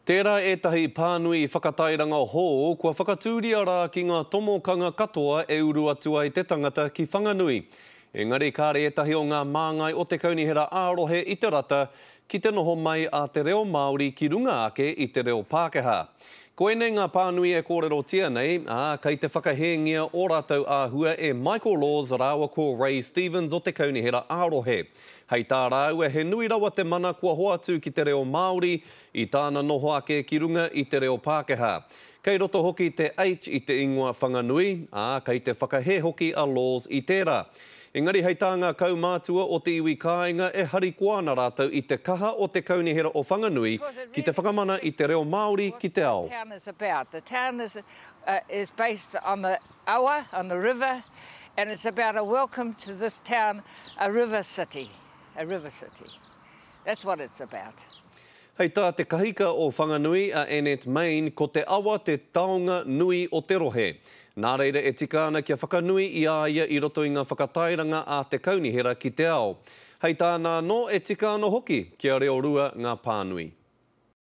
Tērā etahi pānui whakatairanga hō, kua whakatūria rā ki ngā tomokanga katoa e uru atu ai te tangata ki Whanganui. Engari kāre etahi o ngā māngai o te kaunihera ārohe i te rata ki te noho mai a te reo Māori ki runga ake i te reo Pākehā. Koenei ngā pānui e kōrero tia nei, kei te whakahengia o rātou āhua e Michael Laws rāua ko Ray Stevens o te kaunihera ārohe. Hei tā rāua he nui rawa te mana kua hoatu ki te reo Māori i tāna noho ake ki runga i te reo Pākehā. Kei roto hoki te H i te ingoa Whanganui, kei te whakahe hoki a Laws i tērā. Engari hei tā ngā kaumātua o te iwi kāinga e hari koana rātou i te kaha o te kaunihera o Whanganui ki te whakamana i te reo Māori ki te ao. The town is based on the awa, on the river, and it's about a welcome to this town, a river city. A river city. That's what it's about. Hei tā te kahika o Whanganui a Annette Main ko te awa te taonga nui o te rohe. Nā reira e tika ana kia whakanui i a ia i roto i ngā whakatairanga a te kaunihera ki te ao. Hei tā nā no e tika ana hoki kia reo rua ngā pānui.